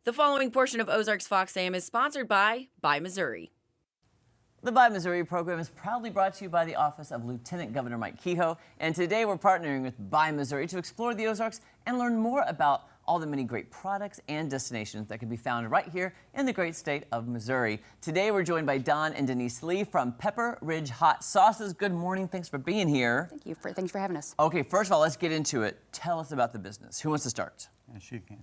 The following portion of Ozarks Fox AM is sponsored by Missouri. The Buy Missouri program is proudly brought to you by the Office of Lieutenant Governor Mike Kehoe, and today we're partnering with Buy Missouri to explore the Ozarks and learn more about all the many great products and destinations that can be found right here in the great state of Missouri. Today we're joined by Don and Denise Lee from Pepper Ridge Hot Sauces. Good morning. Thanks for being here. Thanks for having us. Okay, first of all, let's get into it. Tell us about the business. Who wants to start? And she can.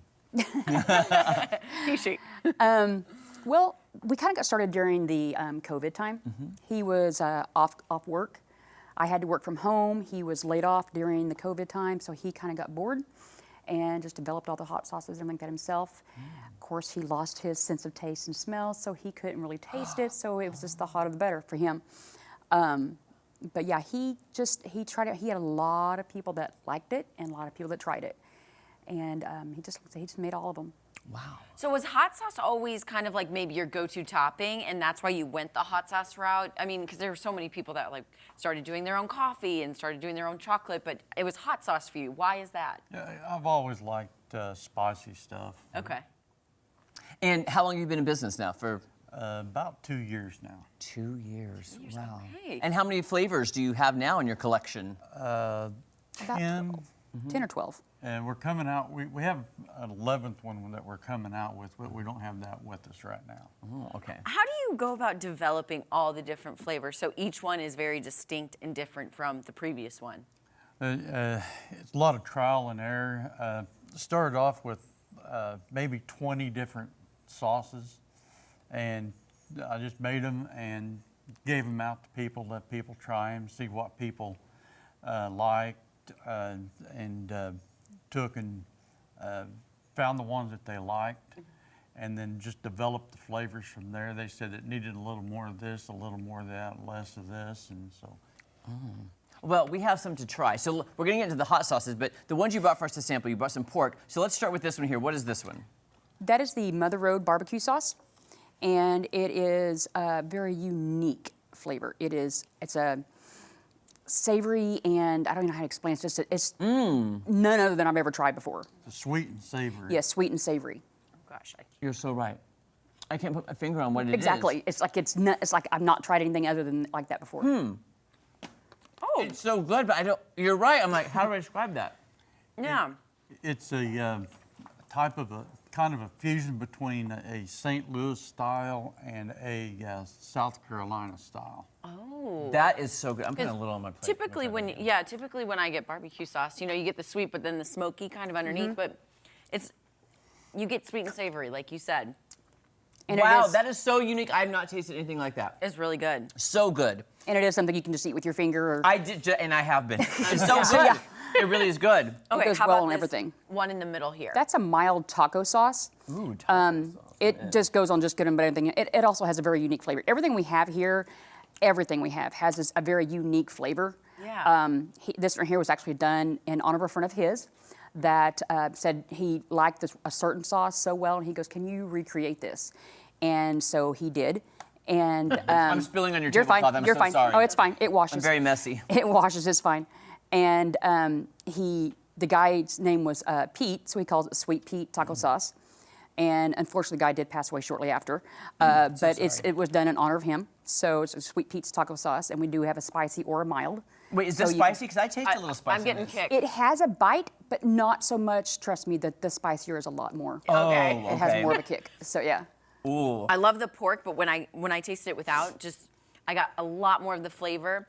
She. Well, we kind of got started during the COVID time. He was off work. I had to work from home. He was laid off during the COVID time, so he kind of got bored and just developed all the hot sauces and everything like that himself. Of course, he lost his sense of taste and smell, so he couldn't really taste it, so it was just the hotter the better for him. But yeah, he tried it. He had a lot of people that liked it and a lot of people that tried it. And he just made all of them. Wow. So was hot sauce always kind of like maybe your go-to topping, and that's why you went the hot sauce route? I mean, because there were so many people that like started doing their own coffee and started doing their own chocolate, but it was hot sauce for you. Why is that? Yeah, I've always liked spicy stuff. Okay. And how long have you been in business now? For About 2 years now. 2 years. Wow. Okay. And how many flavors do you have now in your collection? 10. 10 or 12. And we're coming out, we have an 11th one that we're coming out with, but we don't have that with us right now. Oh, okay. How do you go about developing all the different flavors so each one is very distinct and different from the previous one? It's a lot of trial and error. Started off with maybe 20 different sauces, and I just made them and gave them out to people, let people try them, see what people liked, and took and found the ones that they liked, and then just developed the flavors from there. They said it needed a little more of this, a little more of that, less of this, and so. Well, we have some to try. So we're going to get into the hot sauces, but the ones you brought for us to sample, you brought some pork. So let's start with this one here. What is this one? That is the Mother Road barbecue sauce, and it is a very unique flavor. It's a savory, and I don't even know how to explain it. It's none other than I've ever tried before. It's sweet and savory. Yes, sweet and savory. Oh gosh. You're so right. I can't put my finger on what it is. Exactly. It's like I've not tried anything other than like that before. Oh. It's so good, but I don't. You're right. I'm like, how do I describe that? Yeah. It's a kind of a fusion between a St. Louis style and a South Carolina style. Oh. That is so good. I'm putting a little on my plate. Typically when I get barbecue sauce, you know, you get the sweet, but then the smoky kind of underneath. But you get sweet and savory, like you said. And Wow, that is so unique. I have not tasted anything like that. It's really good. So good. And it is something you can just eat with your finger. Or I did, and I have been. It's so good. It really is good. Okay, goes how well about on this everything. one in the middle here? That's a mild taco sauce. Ooh, taco sauce. It just goes on just good and everything. It also has a very unique flavor. Everything we have here, has a very unique flavor. Yeah. This one here was actually done in honor of a friend of his that said he liked a certain sauce so well, and he goes, "Can you recreate this?" And so he did. And I'm spilling on your you're tablecloth. fine. I'm You're so fine. sorry. Oh, it's fine. It washes. I'm very messy. It washes. It's fine. And the guy's name was Pete, so he calls it Sweet Pete taco sauce. And unfortunately, the guy did pass away shortly after. But it was done in honor of him. So it's Sweet Pete's taco sauce, and we do have a spicy or a mild. Wait, is this spicy? Because I taste a little spicy. I'm getting kicked. It has a bite, but not so much. Trust me, the spicier is a lot more. Okay. Oh, It has more of a kick. So yeah. Ooh. I love the pork, but when I tasted it without, I got a lot more of the flavor.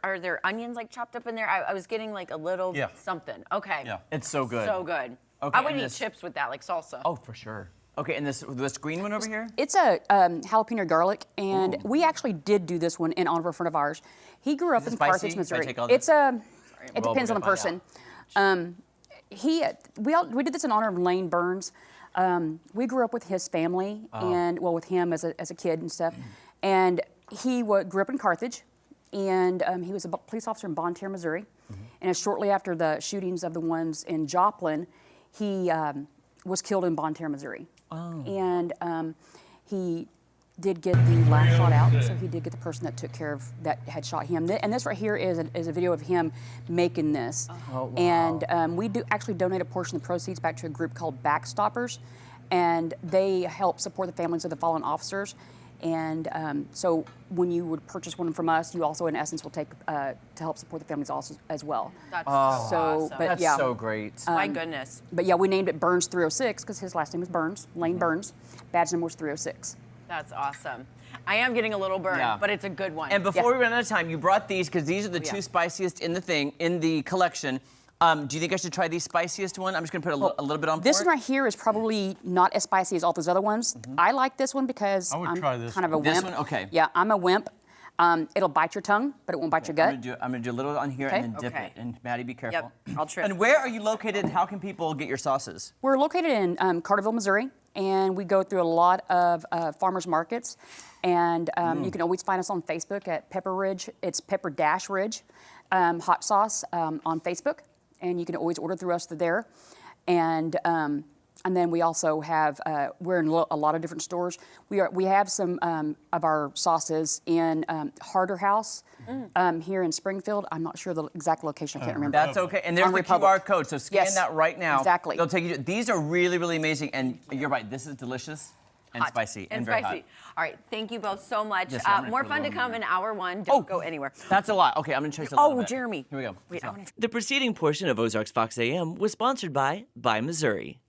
Are there onions like chopped up in there? I was getting like a little something. Okay. Yeah. It's so good. So good. Okay, I would and eat this- chips with that, like salsa. Oh, for sure. Okay, and this green one over here? It's a jalapeno garlic, and we actually did do this one in honor of a friend of ours. He grew up it in spicy? Carthage, Can I Missouri. take all this? It Well, depends we're on the gonna person. find We did this in honor of Lane Burns. We grew up with his family and with him as a kid and stuff. And he grew up in Carthage, and he was a police officer in Bonne Terre, Missouri. And shortly after the shootings of the ones in Joplin, he was killed in Bonne Terre, Missouri. And he did get the last shot out, so he did get the person that had shot him. And this right here is a video of him making this. Oh, wow. And we do actually donate a portion of the proceeds back to a group called Backstoppers. and they help support the families of the fallen officers. And so when you would purchase one from us, you also, in essence, will take to help support the families also as well. That's So, awesome. but That's yeah. so great. My goodness. But yeah, we named it Burns 306 because his last name was Burns, Lane Burns. Badge number was 306. That's awesome. I am getting a little burned, Yeah. but it's a good one. And before we run out of time, you brought these because these are the Yeah. two spiciest in the collection. Do you think I should try the spiciest one? I'm just going to put a little bit on This for one it. right here is probably not as spicy as all those other ones. I like this one because I would I'm try this kind of a one. wimp. This one? Okay. Yeah, I'm a wimp. It'll bite your tongue, but it won't bite your gut. I'm gonna do a little on here Okay. and then dip Okay. it. And Maddie, be careful. Yep, I'll trip. And where are you located and how can people get your sauces? We're located in Carterville, Missouri, and we go through a lot of farmers markets. And you can always find us on Facebook at Pepper Ridge. It's Pepper Dash Ridge Hot Sauce on Facebook, and you can always order through us there. And then we also have we're in a lot of different stores. We have some of our sauces in Harder House here in Springfield. I'm not sure the exact location. I can't remember. That's okay. And there's On the Republic. QR code, so scan Yes, that right now. exactly. They'll take you to, these are really, really amazing. And you're right, this is delicious and Hot. spicy and very spicy. hot. All right, thank you both so much. Yes, I'm gonna More put a fun to little come in in hour one. Don't go anywhere. That's a lot. Okay, I'm gonna change a little bit. Jeremy. Here we go. Wait, I want to. The preceding portion of Ozarks Fox AM was sponsored by Missouri.